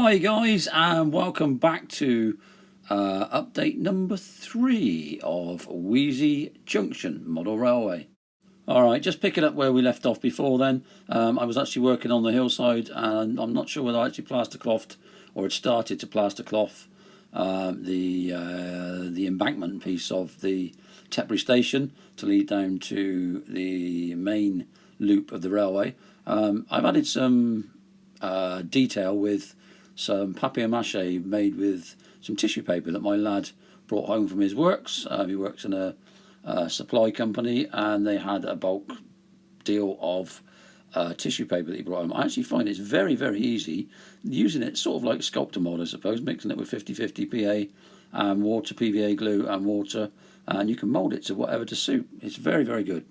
Hi guys, and welcome back to update number 3 of Wheezy Junction Model Railway. Alright, just picking up where we left off before then. I was actually working on the hillside, and I'm not sure whether I actually plasterclothed or had started to plastercloth the embankment piece of the Tetbury station to lead down to the main loop of the railway. I've added some detail with some papier-mâché made with some tissue paper that my lad brought home from his works. He works in a supply company, and they had a bulk deal of tissue paper that he brought home. I actually find it's very, very easy using it sort of like sculptor mold, I suppose, mixing it with 50-50 PA and water, PVA glue and water, and you can mould it to whatever to suit. It's very, very good.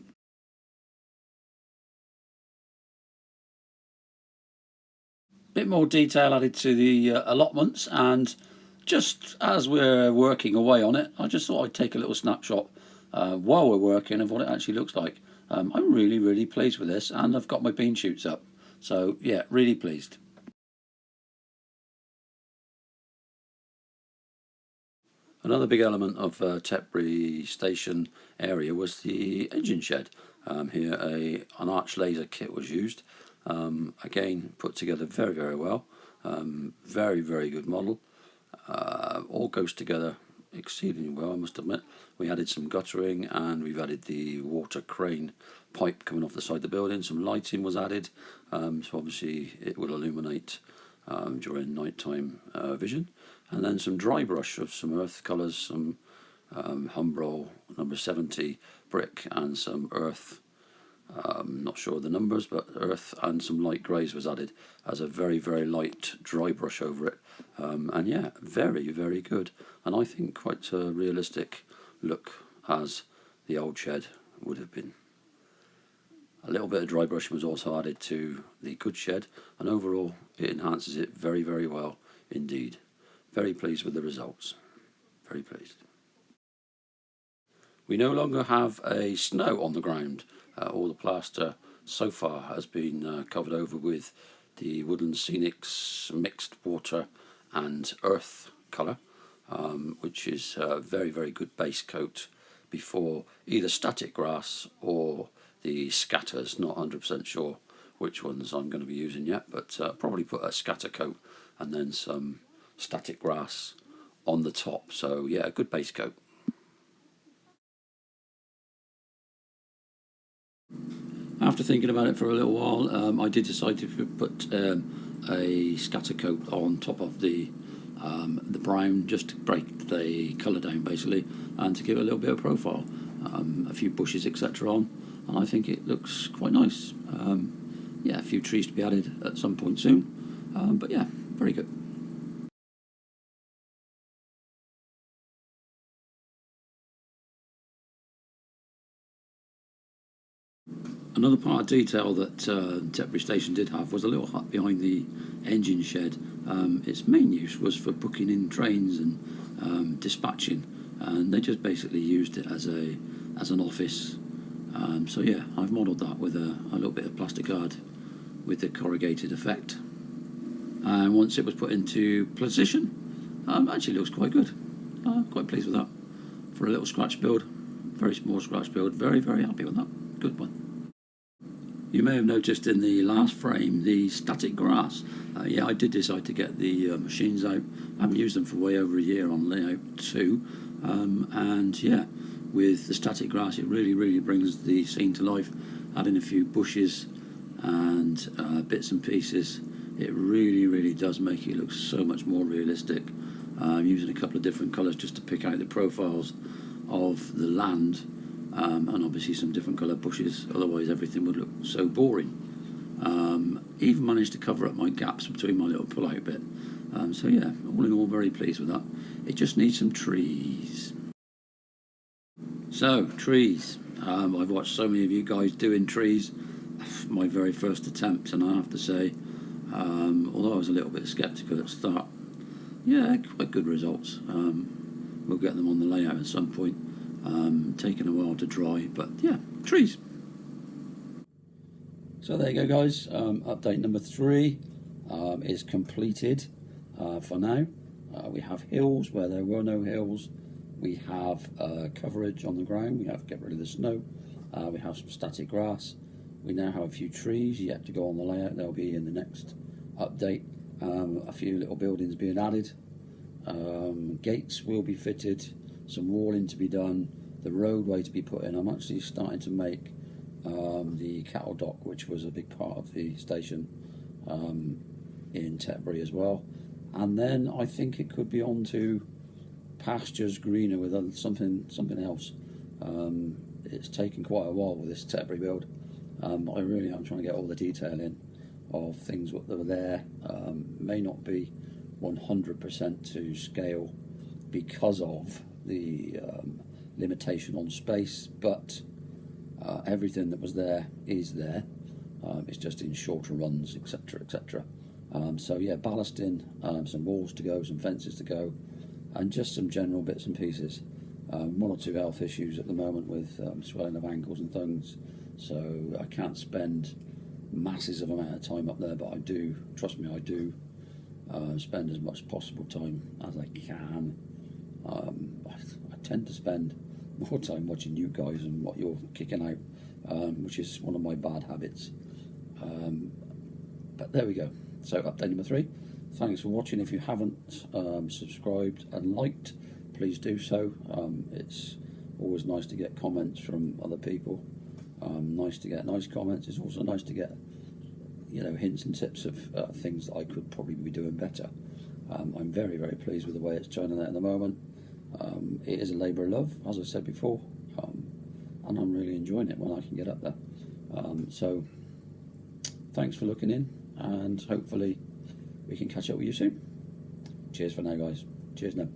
Bit more detail added to the allotments, and just as we're working away on it, I just thought I'd take a little snapshot while we're working of what it actually looks like. I'm really, really pleased with this, and I've got my bean shoots up, so yeah, really pleased. Another big element of Tetbury station area was the engine shed. Here an arch laser kit was used. Again, put together very, very well. Very, very good model. All goes together exceedingly well, I must admit. We added some guttering, and we've added the water crane pipe coming off the side of the building. Some lighting was added, so obviously it will illuminate during nighttime vision. And then some dry brush of some earth colours, some Humbrol number 70 brick, and some earth. Not sure of the numbers, but earth and some light greys was added as a very, very light dry brush over it. And yeah, very, very good. And I think quite a realistic look as the old shed would have been. A little bit of dry brushing was also added to the good shed, and overall it enhances it very, very well indeed. Very pleased with the results. Very pleased. We no longer have a snow on the ground. All the plaster so far has been covered over with the Woodland Scenics mixed water and earth colour, which is a very, very good base coat before either static grass or the scatters. Not 100% sure which ones I'm going to be using yet, but probably put a scatter coat and then some static grass on the top. So yeah, a good base coat. After thinking about it for a little while, I did decide to put a scatter coat on top of the brown, just to break the colour down basically, and to give it a little bit of profile. A few bushes etc. on, and I think it looks quite nice. Yeah, a few trees to be added at some point soon, but yeah, very good. Another part of detail that Tetbury Station did have was a little hut behind the engine shed. Its main use was for booking in trains and dispatching, and they just basically used it as an office. So yeah, I've modelled that with a little bit of plasticard with the corrugated effect. And once it was put into position, actually looks quite good. Quite pleased with that. For a little scratch build, very small scratch build, very, very happy with that. Good one. You may have noticed in the last frame the static grass. Yeah, I did decide to get the machines out. I haven't used them for way over a year on layout 2. And yeah, with the static grass, it really, really brings the scene to life. Adding a few bushes and bits and pieces, it really, really does make it look so much more realistic. I'm using a couple of different colours just to pick out the profiles of the land. And obviously some different colour bushes, otherwise everything would look so boring. Even managed to cover up my gaps between my little pull-out bit. So yeah, all in all, very pleased with that. It just needs some trees. So, trees. I've watched so many of you guys doing trees. My very first attempt, and I have to say, although I was a little bit sceptical at the start, yeah, quite good results. We'll get them on the layout at some point. Taking a while to dry, but yeah, trees. So there you go guys, update number 3 is completed. for now. We have hills where there were no hills. We have coverage on the ground. We have to get rid of the snow. We have some static grass. We now have a few trees yet to go on the layout. They'll be in the next update. A few little buildings being added. Gates will be fitted. Some walling to be done. The roadway to be put in. I'm actually starting to make the cattle dock, which was a big part of the station in Tetbury as well. And then I think it could be on to pastures greener with something else. It's taken quite a while with this Tetbury build. I really am trying to get all the detail in of things that were there. May not be 100% to scale because of the limitation on space, but everything that was there is there. It's just in shorter runs, etc., etc. So yeah, ballasting, some walls to go, some fences to go, and just some general bits and pieces. One or two health issues at the moment with swelling of ankles and things, so I can't spend masses of amount of time up there, but I do, trust me, I do spend as much possible time as I can. I tend to spend more time watching you guys and what you're kicking out, which is one of my bad habits. But there we go. So update number 3. Thanks for watching. If you haven't subscribed and liked, please do so. It's always nice to get comments from other people. Nice to get nice comments. It's also nice to get, you know, hints and tips of things that I could probably be doing better. I'm very, very pleased with the way it's turning out at the moment. It is a labour of love, as I said before, and I'm really enjoying it when I can get up there. So thanks for looking in, and hopefully we can catch up with you soon. Cheers for now, guys. Cheers now.